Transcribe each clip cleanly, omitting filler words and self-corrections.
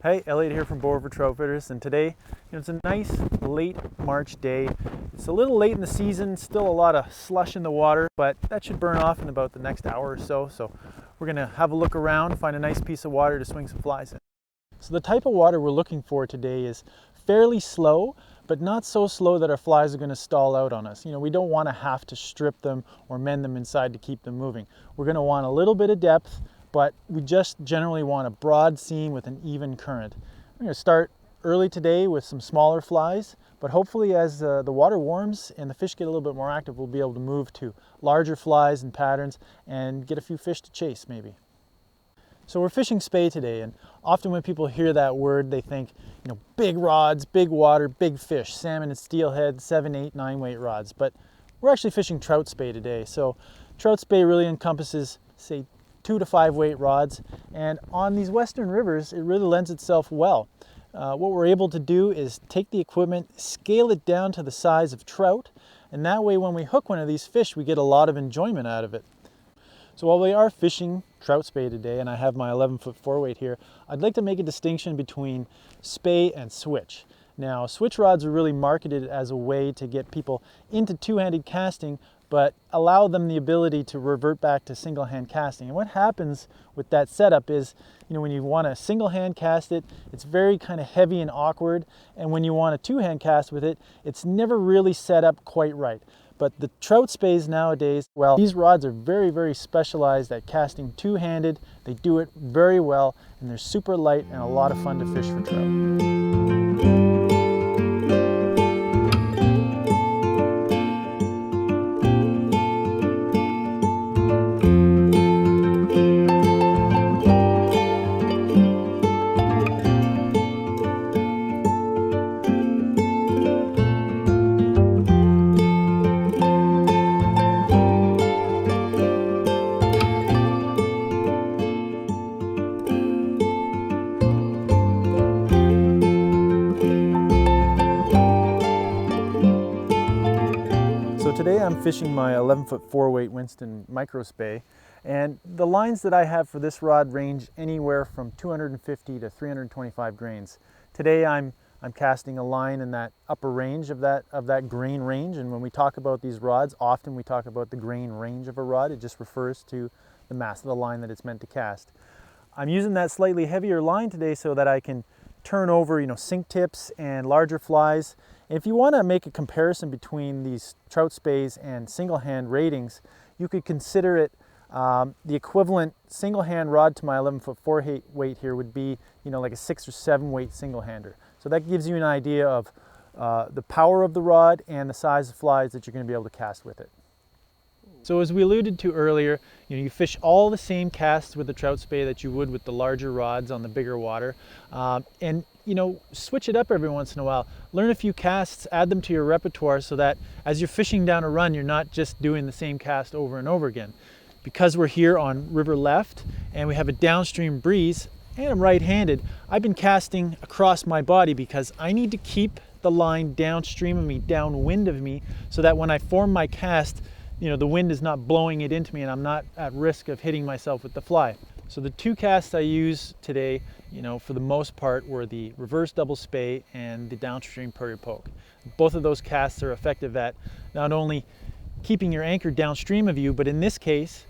Hey, Elliott here from Bow River Troutfitters, and today, it's a nice late March day. It's a little late in the season, still a lot of slush in the water, but that should burn off in about the next hour or so. So we're gonna have a look around, find a nice piece of water to swing some flies in. So the type of water we're looking for today is fairly slow, but not so slow that our flies are gonna stall out on us. We don't wanna have to strip them or mend them inside to keep them moving. We're gonna want a little bit of depth, but we just generally want a broad seam with an even current. I'm going to start early today with some smaller flies, but hopefully as the water warms and the fish get a little bit more active, we'll be able to move to larger flies and patterns and get a few fish to chase maybe. So we're fishing spey today, and often when people hear that word, they think, big rods, big water, big fish, salmon and steelhead, 7, 8, 9 weight rods. But we're actually fishing trout spey today. So trout spey really encompasses, say, 2 to 5 weight rods, and on these western rivers it really lends itself well. What we're able to do is take the equipment, scale it down to the size of trout, and that way when we hook one of these fish we get a lot of enjoyment out of it. So while we are fishing trout spey today, and I have my 11-foot 4-weight here, I'd like to make a distinction between spey and switch. Now, switch rods are really marketed as a way to get people into two-handed casting, but allow them the ability to revert back to single hand casting. And what happens with that setup is, when you want to single hand cast it, it's very kind of heavy and awkward. And when you want a two-hand cast with it, it's never really set up quite right. But the trout speys nowadays, well, these rods are very, very specialized at casting two-handed. They do it very well, and they're super light and a lot of fun to fish for trout. So today I'm fishing my 11-foot 4-weight Winston Microspey, and the lines that I have for this rod range anywhere from 250 to 325 grains. Today I'm casting a line in that upper range of that grain range, and when we talk about these rods, often we talk about the grain range of a rod. It just refers to the mass of the line that it's meant to cast. I'm using that slightly heavier line today so that I can turn over, sink tips and larger flies. If you want to make a comparison between these trout speys and single hand ratings, you could consider it the equivalent single hand rod to my 11-foot 4-weight here would be, like a 6 or 7 weight single hander. So that gives you an idea of the power of the rod and the size of flies that you're going to be able to cast with it. So as we alluded to earlier, you fish all the same casts with the trout spey that you would with the larger rods on the bigger water. And switch it up every once in a while. Learn a few casts, add them to your repertoire so that as you're fishing down a run, you're not just doing the same cast over and over again. Because we're here on river left and we have a downstream breeze and I'm right-handed, I've been casting across my body because I need to keep the line downstream of me, downwind of me, so that when I form my cast, the wind is not blowing it into me and I'm not at risk of hitting myself with the fly. So the two casts I use today, for the most part, were the reverse double spey and the downstream prairie poke. Both of those casts are effective at not only keeping your anchor downstream of you, but in this case,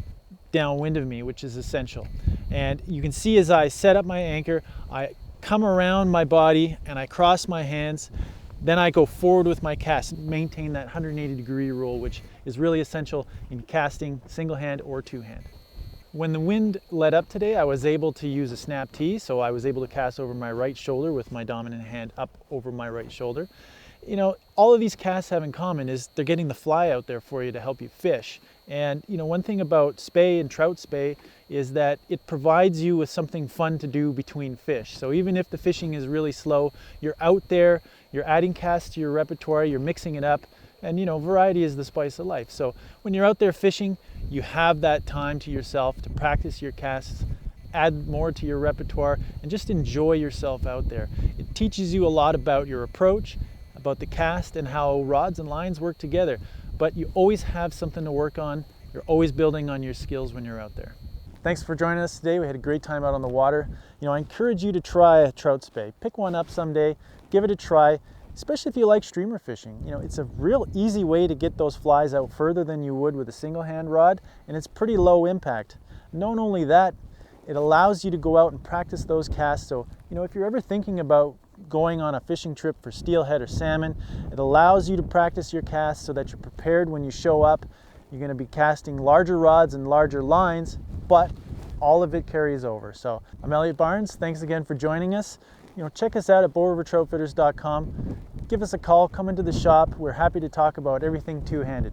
downwind of me, which is essential. And you can see as I set up my anchor, I come around my body and I cross my hands. Then I go forward with my cast, maintain that 180-degree rule, which is really essential in casting single hand or two hand. When the wind let up today, I was able to use a snap tee, so I was able to cast over my right shoulder with my dominant hand up over my right shoulder. All of these casts have in common is they're getting the fly out there for you to help you fish. And one thing about spey and trout spey is that it provides you with something fun to do between fish. So even if the fishing is really slow, you're out there, you're adding casts to your repertoire, you're mixing it up, and variety is the spice of life. So when you're out there fishing, you have that time to yourself to practice your casts, add more to your repertoire, and just enjoy yourself out there. It teaches you a lot about your approach, about the cast, and how rods and lines work together. But you always have something to work on. You're always building on your skills when you're out there. Thanks for joining us today. We had a great time out on the water. I encourage you to try a Trout Spey. Pick one up someday, give it a try, especially if you like streamer fishing. It's a real easy way to get those flies out further than you would with a single hand rod, and it's pretty low impact. Not only that, it allows you to go out and practice those casts. So, if you're ever thinking about going on a fishing trip for steelhead or salmon, it allows you to practice your casts so that you're prepared when you show up. You're going to be casting larger rods and larger lines, but all of it carries over. So I'm Elliott Barnes. Thanks again for joining us. Check us out at bowrivertroutfitters.com. Give us a call, come into the shop. We're happy to talk about everything two-handed.